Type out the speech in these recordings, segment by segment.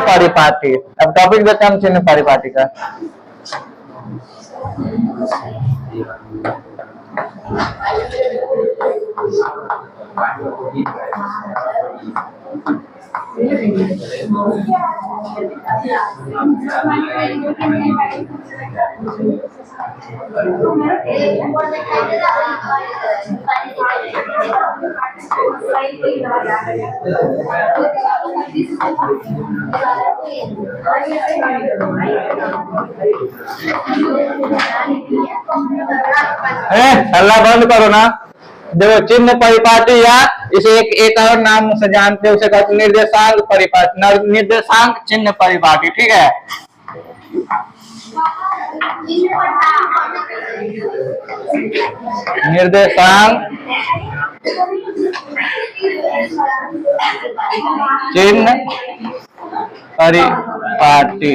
परिपाटी। अब टॉपिक देते हैं हम चिन्ह परिपाटी का। हल्ला बंद करो ना। देखो चिन्ह परिपाटी या इसे एक और नाम से जानते हैं, उसे कहते निर्देशांक परिपाटी, निर्देशांक चिन्ह परिपाटी। ठीक है, निर्देशांक चिन्ह परिपाटी।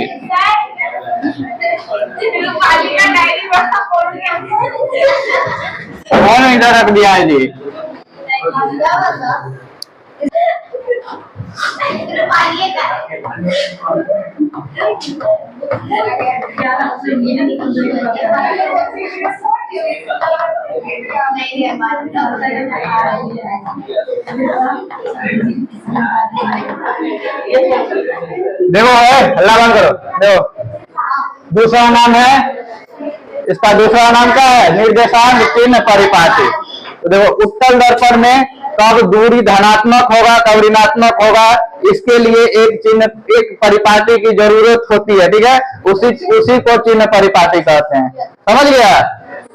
कौन इधर रख दिया है जी? देखो हल्ला बंद करो। देखो दूसरा नाम है इसका, दूसरा नाम क्या है? निर्देशांक चिन्ह परिपाटी। तो देखो उत्तल दर्पण में कब दूरी धनात्मक होगा कब ऋणात्मक होगा, इसके लिए एक चिन्ह एक परिपाटी की जरूरत होती है। ठीक है, उसी को चिन्ह परिपाटी कहते हैं। समझ गया?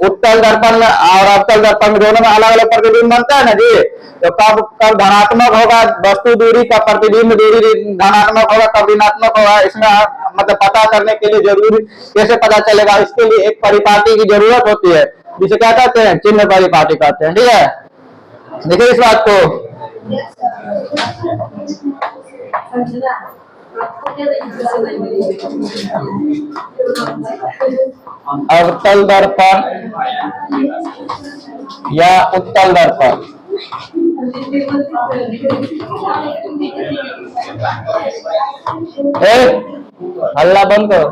उत्तल दर्पण और अवतल दर्पण में दोनों में अलग अलग प्रतिबिंब बनता है ना जी। तो कब धनात्मक होगा वस्तु दूरी का प्रतिबिंब दूरी धनात्मक होगा, कब ऋणात्मक होगा, इसमें मतलब पता करने के लिए जरूरी कैसे पता चलेगा, इसके लिए एक परिपाटी की जरूरत होती है, जिसे क्या कहते हैं? चिन्ह परिपाटी कहते हैं। ठीक है, देखिए इस बात को। अवतल दर्पण या उत्तल दर्पण, हल्ला बंद करो।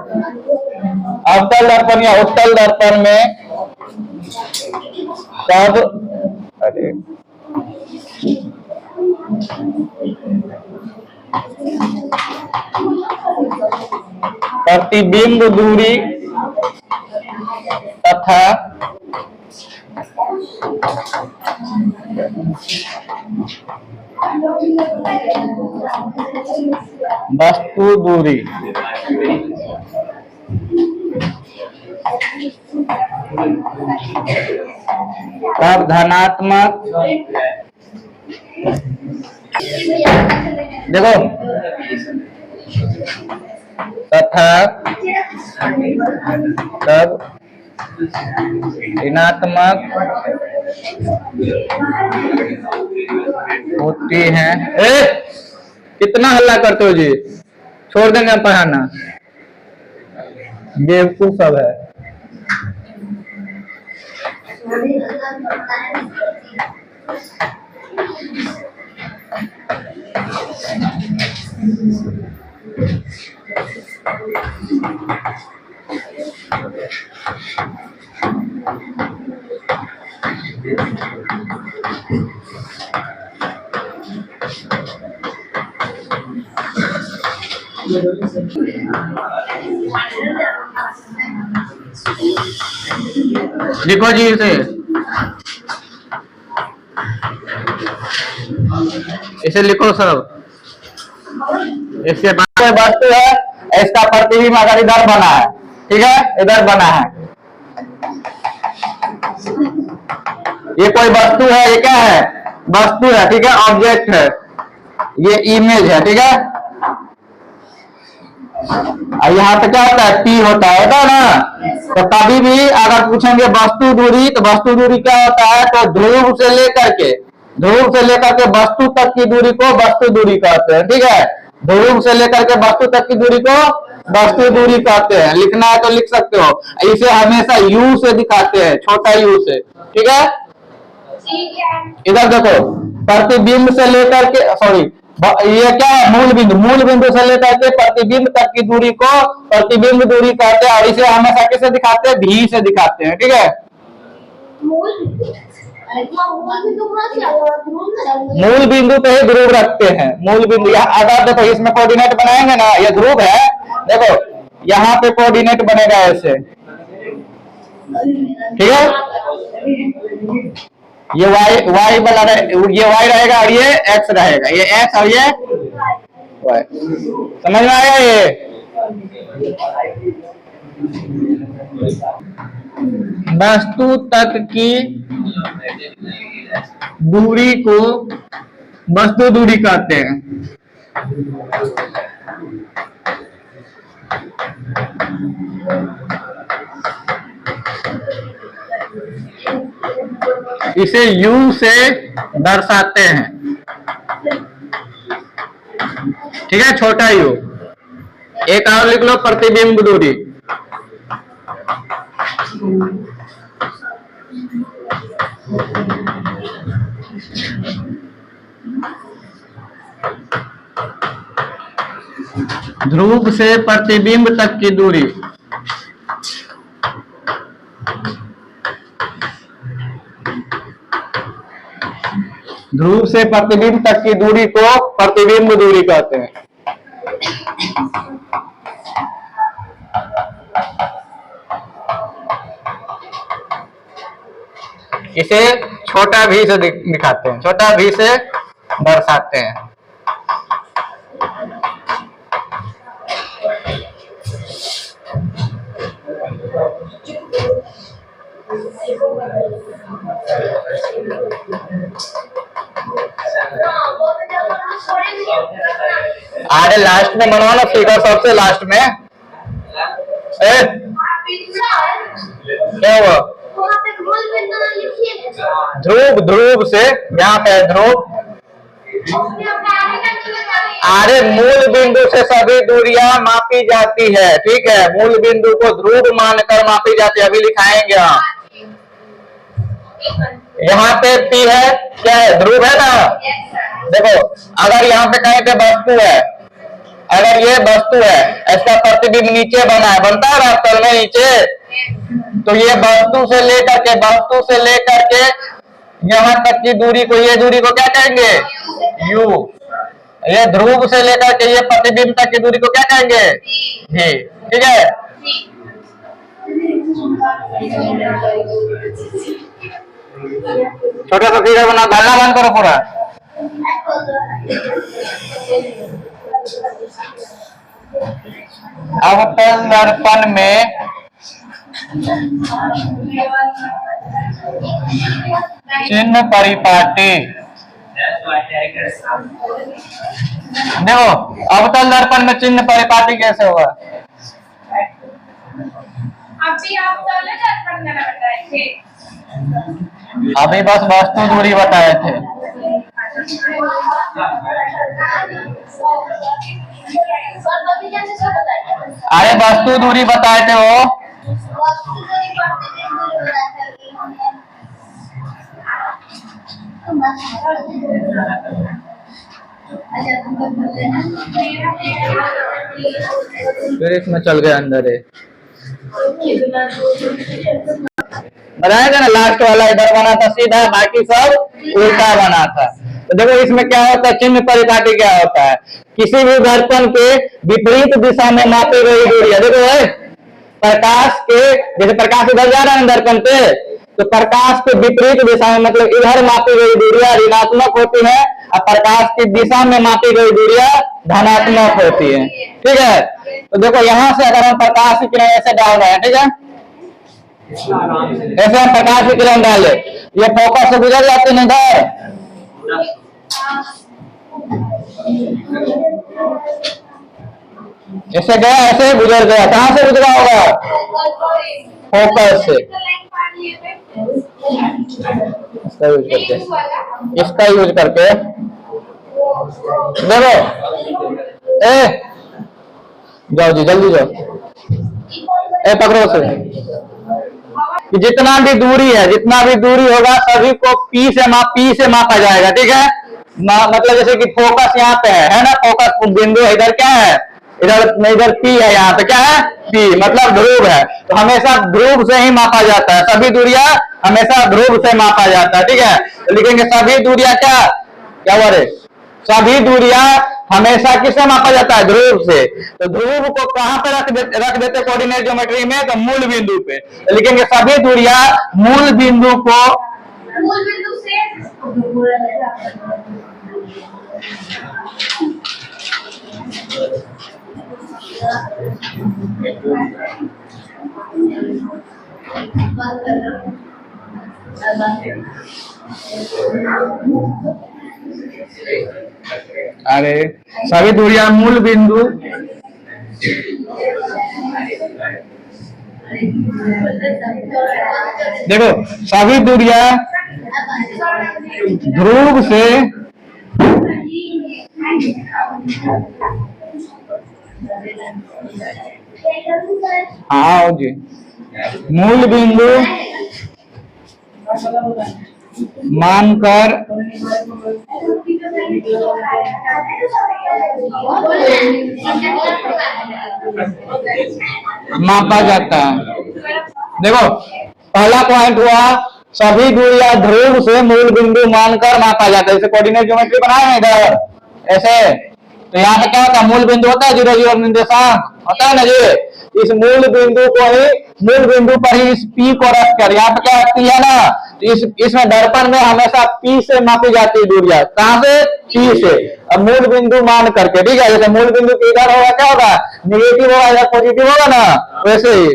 अवतल दर्पण या उत्तल दर्पण में कब प्रतिबिंब दूरी तथा वस्तु दूरी कब धनात्मक, देखो तथा कब ऋणात्मक होती है। कितना हल्ला करते हो जी? छोड़ देंगे हम पढ़ाना, बेवकूफ सब है। लिखो जी इसे लिखो सब। इसके बाद वस्तु है, इसका प्रतिबिंब अगर इधर बना है, ठीक है, इधर बना है, ये कोई वस्तु है, ये क्या है? वस्तु है। ठीक है, ऑब्जेक्ट है, ये इमेज है। ठीक है, यहाँ पे क्या होता है? P होता है ना। तो कभी भी अगर पूछेंगे वस्तु दूरी, तो वस्तु दूरी क्या होता है? तो ध्रुव से लेकर के वस्तु तक की दूरी को वस्तु दूरी कहते हैं। ठीक है, ध्रुव से लेकर के वस्तु तक की दूरी को वस्तु दूरी कहते हैं। लिखना है तो लिख सकते हो। इसे हमेशा U से दिखाते हैं, छोटा U से। ठीक है, इधर देखो, प्रतिबिंब से लेकर के ये क्या है, मूल बिंदु। मूल बिंदु से लेकर के प्रतिबिंब तक की दूरी को प्रतिबिंब दूरी कहते हैं, और इसे हमेशा किससे दिखाते हैं, भी से दिखाते हैं। ठीक है, मूल बिंदु पे ही ध्रुव रखते हैं। मूल बिंदु यहाँ अगर देखो इसमें कोऑर्डिनेट बनाएंगे ना, ये ध्रुव है, देखो यहाँ पे कोऑर्डिनेट बनेगा ऐसे। ठीक है, ये y वाला ये y रहेगा और ये x रहेगा, ये x और ये y। समझ में आया? ये वस्तु तक की दूरी को वस्तु दूरी कहते हैं। इसे u से दर्शाते हैं। ठीक है, छोटा u। एक और लिख लो, प्रतिबिंब दूरी। ध्रुव से प्रतिबिंब तक की दूरी। ध्रुव से प्रतिबिंब तक की दूरी को प्रतिबिंब दूरी कहते हैं। इसे छोटा भी से दिखाते हैं, छोटा भी से दर्शाते हैं। अरे लास्ट में बनवा ना फिगर, सबसे लास्ट में। क्या हुआ? ध्रुव, ध्रुव से यहाँ पे ध्रुव। अरे मूल बिंदु से सभी दूरियां मापी जाती है। ठीक है, मूल बिंदु को ध्रुव मानकर मापी जाती है। अभी लिखाएंगे हम। यहाँ पे P है, क्या है, ध्रुव है ना। देखो अगर यहाँ पे कहीं पे वस्तु है, अगर ये वस्तु है, इसका प्रतिबिंब नीचे बना है, बनता है ना तल में नीचे, तो ये वस्तु से लेकर के यहाँ तक की दूरी को, ये दूरी को क्या कहेंगे, u। ये ध्रुव से लेकर के ये प्रतिबिंब तक की दूरी को क्या कहेंगे, v। ठीक है, छोटा सा फिगर बना, गलना बंद करो पूरा। अवतल दर्पण में चिन्ह परिपाटी। देखो अवतल दर्पण में चिन्ह परिपाटी कैसे होगा? अभी बस वस्तु दूरी बताए थे। अरे वस्तु दूरी बताए थे वो। फिर इसमें चल गया अंदर है, बताया था ना लास्ट वाला इधर बना था सीधा, बाकी सब उल्टा बना था। तो देखो इसमें क्या होता है, चिन्ह परिपाटी क्या होता है, किसी भी दर्पण के विपरीत दिशा में मापी गई दूरी। देखो प्रकाश के, जैसे प्रकाश इधर जा रहा है दर्पण पे, तो प्रकाश के विपरीत दिशा में, मतलब इधर मापी गई दूरियां ऋणात्मक होती है, और प्रकाश की दिशा में मापी गई दूरियां धनात्मक होती है। ठीक है, तो देखो यहाँ से अगर हम प्रकाश की किरण ऐसे डाल रहे हैं, ठीक है, ऐसे हम प्रकाश की किरण डाले, ये फोकस से गुजर जाते हैं इधर, ऐसे गया, ऐसे गुजर गया। कहां से गुजरा होगा? फोकस से। इसका यूज करके देखो, जाओ जी जल्दी जाओ, पकड़ो से। जितना भी दूरी है, जितना भी दूरी होगा सभी को P से मापा जाएगा। ठीक है, मतलब जैसे कि फोकस यहाँ पे है ना, फोकस बिंदु इधर क्या है, इधर पी है, यहाँ पे क्या है पी, मतलब ध्रुव है। तो हमेशा ध्रुव से ही मापा जाता है, सभी दूरियां हमेशा ध्रुव से मापा जाता है, ठीक है। तो लिखेंगे सभी दूरियां क्या बोल रहे, सभी दूरियां हमेशा किससे मापा जाता है, ध्रुव से। तो ध्रुव को कहां पे रख देते कोऑर्डिनेट ज्योमेट्री में, तो मूल बिंदु पे। तो लिखेंगे सभी दूरियां मूल बिंदु को, मूल बिंदु से अरे सभी दूरियां मूल बिंदु देखो, सभी दूरियां ध्रुव से हाँ जी मूल बिंदु मानकर मापा जाता है। देखो पहला पॉइंट हुआ सभी दूरियां ध्रुव से मूल बिंदु मानकर मापा जाता है। जैसे कोऑर्डिनेट ज्योमेट्री बनाए हैं इधर ऐसे, तो यहाँ पे क्या होता है, मूल बिंदु होता है 0 0 निर्देशांक होता है ना जी। इस मूल बिंदु को ही, मूल बिंदु पर ही इस P को रख कर, यहाँ पे क्या रखती है ना, तो इसमें दर्पण में हमेशा P से मापी जाती है दूरियां, कहां से, P से। अब मूल बिंदु मान करके, ठीक है, जैसे मूल बिंदु के इधर होगा क्या होगा, निगेटिव होगा या पॉजिटिव होगा ना, वैसे ही।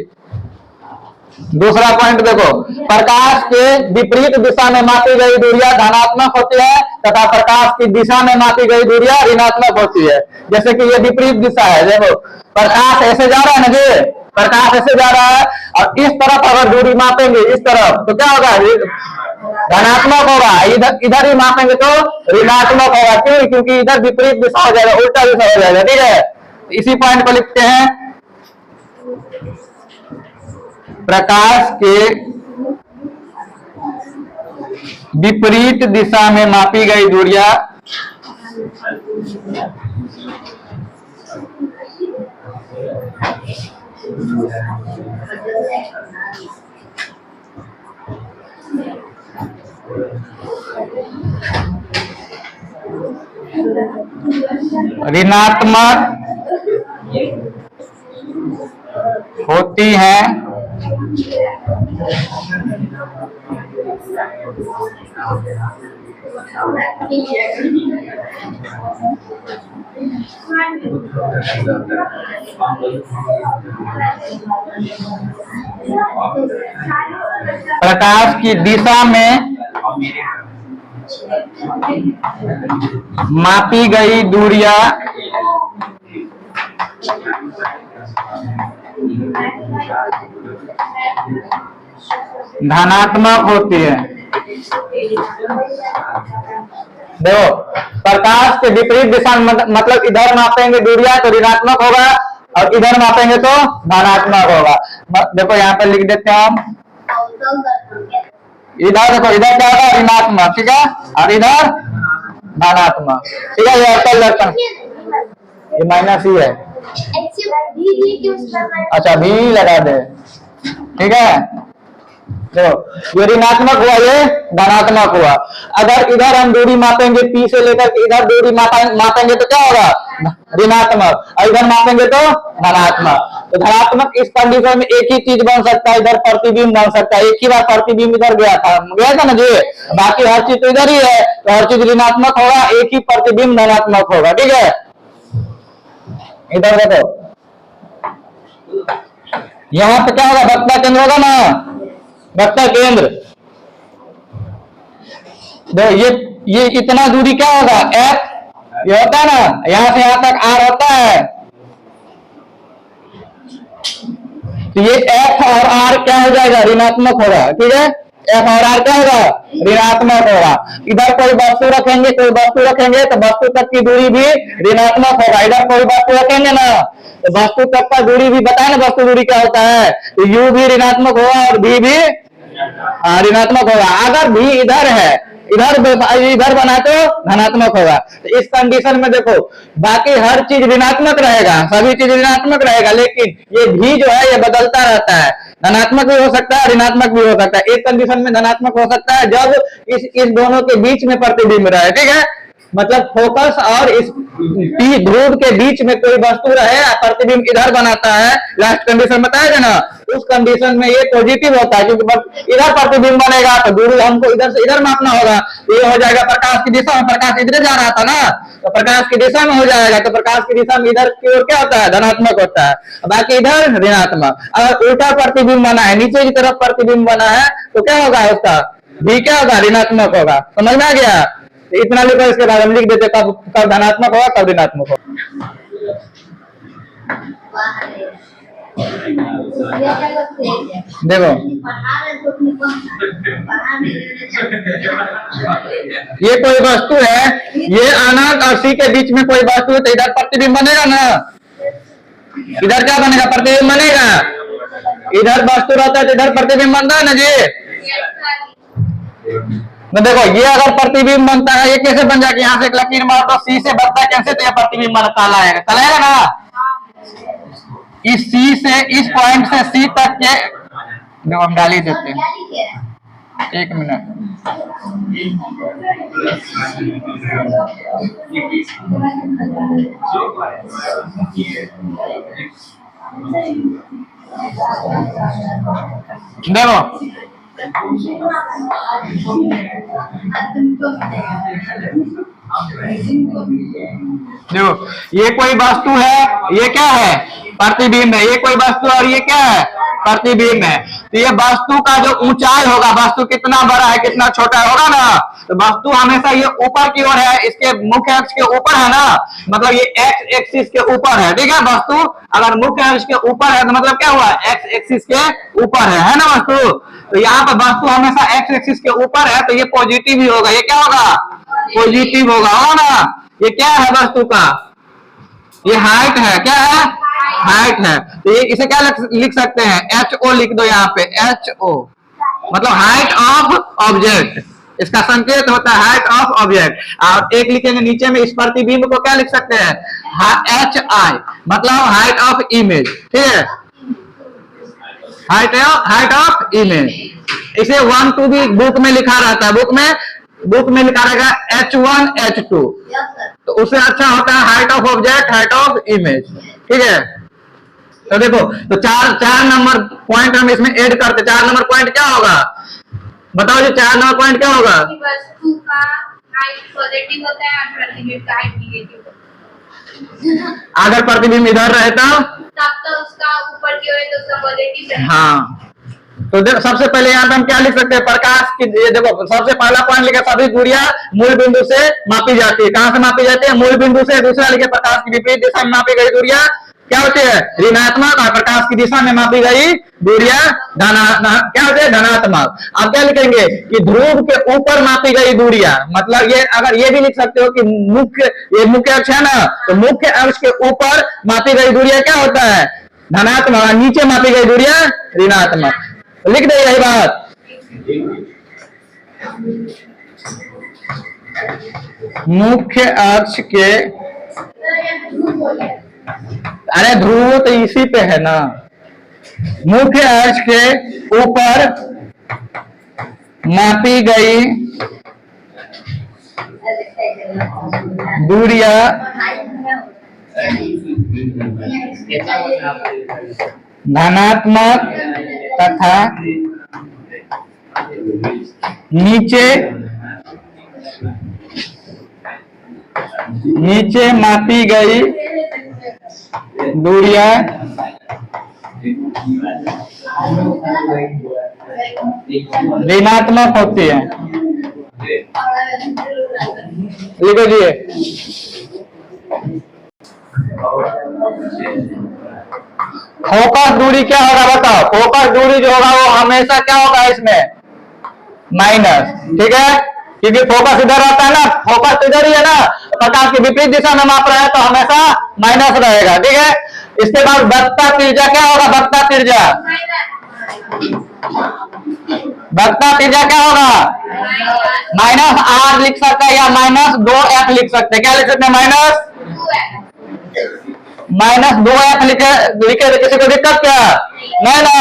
दूसरा पॉइंट देखो, प्रकाश के विपरीत दिशा में मापी गई दूरियां धनात्मक होती है तथा प्रकाश की दिशा में मापी गई दूरियां ऋणात्मक होती है। जैसे कि ये विपरीत दिशा है, देखो प्रकाश ऐसे जा रहा है ना जी, प्रकाश ऐसे जा रहा है और इस तरफ अगर दूरी मापेंगे इस तरफ तो क्या होगा, धनात्मक होगा, इधर ही मापेंगे तो ऋणात्मक होगा। क्यों, क्योंकि इधर विपरीत दिशा हो जाएगा, उल्टा दिशा हो जाएगा, ठीक है। इसी पॉइंट को लिखते हैं, प्रकाश के विपरीत दिशा में मापी गई दूरियां ऋणात्मक होती हैं प्रकाश की दिशा में मापी गई दूरियां धनात्मक होती है। देखो प्रकाश के विपरीत दिशा में मतलब इधर मापेंगे दूरियां तो ऋणात्मक होगा और इधर मापेंगे तो धनात्मक होगा। देखो यहाँ पे लिख देते हैं हम, इधर देखो, इधर क्या होगा ऋणात्मक, ठीक है, और इधर धनात्मक, ठीक है। ये असल दर्पण, ये माइनस ही है, अच्छा भी लगा दे, ठीक है। देखो ये ऋणात्मक हुआ, ये धनात्मक हुआ। अगर इधर हम दूरी मापेंगे P से लेकर के इधर दूरी मापेंगे तो क्या होगा, ऋणात्मक, और इधर मापेंगे तो धनात्मक। तो धनात्मक इस कंडीशन में एक ही चीज बन सकता है, इधर प्रतिबिंब बन सकता है। एक ही बार प्रतिबिंब इधर गया था ना जी, बाकी हर चीज तो इधर ही है, तो हर चीज ऋणात्मक होगा, एक ही प्रतिबिंब धनात्मक होगा, ठीक है। इधर देखो यहाँ पे क्या होगा, वक्रता केंद्र होगा ना, वक्रता केंद्र। ये इतना दूरी क्या होगा, F, ये होता है ना, यहां से यहां तक R होता है, तो ये F और R क्या हो जाएगा, ऋणात्मक होगा, ठीक है। F और R क्या होगा, ऋणात्मक होगा। इधर कोई वस्तु रखेंगे, तो वस्तु तक की दूरी भी ऋणात्मक होगा। इधर कोई वस्तु रखेंगे ना, तो वस्तु तक का दूरी भी बताए ना, वस्तु दूरी क्या होता है, तो U भी ऋणात्मक होगा और V भी ऋणात्मक होगा। अगर V इधर है इधर बना तो धनात्मक होगा। तो इस कंडीशन में देखो बाकी हर चीज ऋणात्मक रहेगा, सभी चीज ऋणात्मक रहेगा, लेकिन ये भी जो है ये बदलता रहता है, धनात्मक भी हो सकता है ऋणात्मक भी हो सकता है। एक कंडीशन में धनात्मक हो सकता है जब इस दोनों के बीच में प्रतिबिंब रहे, ठीक है, मतलब फोकस और इस ध्रुव के बीच में कोई वस्तु रहे, प्रतिबिंब इधर बनाता है, लास्ट कंडीशन बताया ना, उस कंडीशन में ये पॉजिटिव होता है, क्योंकि इधर प्रतिबिंब बनेगा तो दूरी हमको इधर से इधर मापना होगा, तो ये हो जाएगा प्रकाश की दिशा में, प्रकाश इधर जा रहा था ना, तो प्रकाश की दिशा में हो जाएगा, तो प्रकाश की दिशा में इधर की ओर क्या होता है, धनात्मक होता है, बाकी इधर ऋणात्मक। अगर उल्टा प्रतिबिंब बना है, नीचे की तरफ प्रतिबिंब बना है, तो क्या होगा उसका भी क्या होगा, ऋणात्मक होगा। समझ में आ गया? इतना लिखो, इसके बाद हम लिख देते कब कब धनात्मक होगा कब ऋणात्मक होगा। देखो ये कोई वस्तु है, ये अनंत और सी के बीच में कोई वस्तु है, तो इधर प्रतिबिंब बनेगा ना, इधर क्या बनेगा, प्रतिबिंब बनेगा। इधर वस्तु रहता है तो इधर प्रतिबिंब बनता है ना जी। तो देखो ये अगर प्रतिबिंब बनता है, ये कैसे बन जाएगा, यहाँ से एक लकीर मार तो सी से बनता है कैसे, तो ये प्रतिबिंब बना काला आएगा, काला आएगा ना। इस सी से इस पॉइंट से सी तक के देखो हम डाल ही देते हैं, एक मिनट। देखो देखो ये कोई वस्तु है, ये क्या है, प्रतिबिंब है, ये कोई वस्तु और ये क्या है, प्रतिबिंब है। तो ये वस्तु का जो ऊंचाई होगा, वस्तु कितना बड़ा है कितना छोटा होगा ना, तो वस्तु हमेशा ये ऊपर की ओर है, इसके मुख्य अक्ष के ऊपर है ना, मतलब ये एक्स एक्सिस के ऊपर है, ठीक है। वस्तु अगर मुख्य अक्ष के ऊपर है तो मतलब क्या हुआ, एक्स एक्सिस के ऊपर है ना वस्तु। तो यहाँ पर वस्तु हमेशा एक्स एक्सिस के ऊपर है, तो ये पॉजिटिव ही होगा, ये क्या होगा, पॉजिटिव होगा ना। ये क्या है वस्तु का, ये हाइट है, क्या है, हाइट है। तो ये इसे क्या लिख सकते हैं, एच ओ लिख दो यहाँ पे, एच ओ मतलब हाइट ऑफ ऑब्जेक्ट, इसका संकेत होता है हाइट ऑफ ऑब्जेक्ट। और एक लिखेंगे नीचे में, इस प्रतिबिंब को क्या लिख सकते हैं, एच आई मतलब हाइट ऑफ इमेज, ठीक है, हाइट ऑफ इमेज। इसे 1 2 भी बुक में लिखा रहता है, बुक में लिखा रहेगा H1 H2, तो उससे अच्छा होता है height of object, height of image, ठीक है। तो देखो तो चार नंबर पॉइंट हम इसमें ऐड करते, 4 नंबर पॉइंट क्या होगा, बताओ जी, 4 नंबर पॉइंट क्या होगा, वस्तु का हाइट पॉजिटिव होता है और प्रतिबिंब का हाइट नेगेटिव होता है। अगर प्रतिबिंब इधर रहता तब तो उसका ऊपर की ओर तो उसका पॉजिटिव रहेगा। हाँ, तो सबसे पहले यहाँ पे हम क्या लिख सकते हैं, प्रकाश की, ये देखो सबसे पहला पॉइंट लिखा, सभी दूरियां मूल बिंदु से मापी जाती है। कहां से मापी जाती है, मूल बिंदु से। दूसरा लिखे, प्रकाश की विपरीत दिशा में मापी गई दूरियां क्या होती है, ऋणात्मक, और प्रकाश की दिशा में मापी गई दूरियां क्या होती है, धनात्मक। अब क्या लिखेंगे कि ध्रुव के ऊपर मापी गई दूरियां, मतलब ये अगर ये भी लिख सकते हो कि ये मुख्य अक्ष है ना, तो मुख्य अक्ष के ऊपर मापी गई दूरियां क्या होता है, धनात्मक, नीचे मापी गई दूरियां ऋणात्मक। लिख दे यही बात, मुख्य अक्ष के, अरे ध्रुव तो इसी पे है ना, मुख्य अक्ष के ऊपर मापी गई दूरियां धनात्मक तथा नीचे मापी गई दूरियां ऋणात्मक होती है। लिखो जी, फोकस दूरी क्या होगा बताओ, फोकस दूरी जो होगा वो हमेशा क्या होगा इसमें, माइनस, ठीक है, क्योंकि फोकस इधर रहता है ना, फोकस इधर ही है ना, प्रकाश की विपरीत दिशा में माप रहे हैं तो हमेशा माइनस रहेगा, ठीक है। इसके बाद बढ़ता त्रिज्या क्या होगा, बढ़ता त्रिज्या बढ़ता तीजा क्या होगा? माइनस आर लिख सकते हैं या माइनस 2f लिख सकते हैं। क्या लिख सकते हैं? माइनस 2f लिखे लिखे तो किसी को दिक्कत क्या? नहीं ना।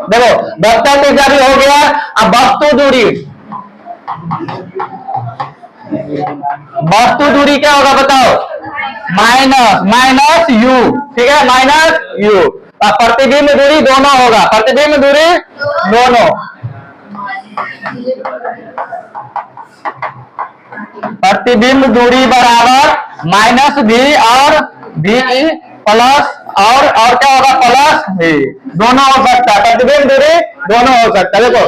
देखो बढ़ता तीजा भी हो गया। अब वस्तु दूरी, वस्तु दूरी क्या होगा बताओ? माइनस यू, ठीक है, माइनस यू। अब प्रतिबिंब दूरी दोनों होगा, प्रतिबिंब दूरी दोनों, प्रतिबिंब दूरी बराबर माइनस भी और भी प्लस और क्या होगा? प्लस भी, दोनों हो सकता है, प्रतिबिंब दूरी दोनों हो सकता है। देखो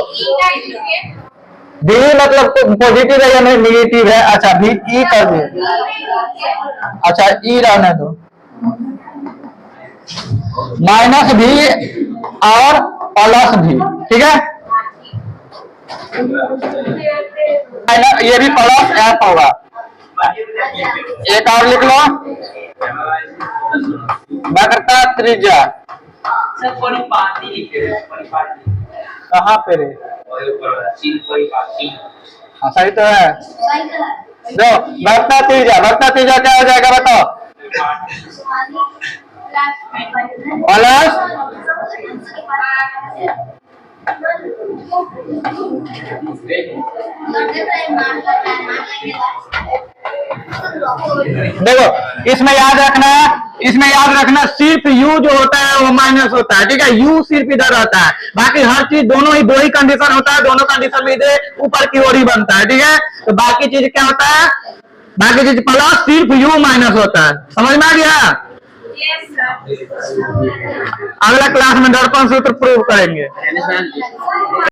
भी मतलब पॉजिटिव है या नेगेटिव है? अच्छा भी ई कर दे, अच्छा ई रहने दो, माइनस भी और प्लस भी, ठीक है। ये भी प्लस एफ होगा। एक और लिख लो, वक्रता त्रिज्या कहाँ पे रे? हाँ सही तो है। दो वक्रता त्रिज्या क्या हो जाएगा बताओ? प्लस देखो इसमें याद रखना सिर्फ u जो होता है वो माइनस होता है, ठीक है। u सिर्फ इधर रहता है, बाकी हर चीज दोनों ही दो ही कंडीशन होता है, दोनों कंडीशन में इधर ऊपर की ओर ही बनता है, ठीक है। तो बाकी चीज क्या होता है? बाकी चीज प्लस, सिर्फ u माइनस होता है। समझ में आ गया? अगला क्लास में दर्पण सूत्र प्रूव करेंगे।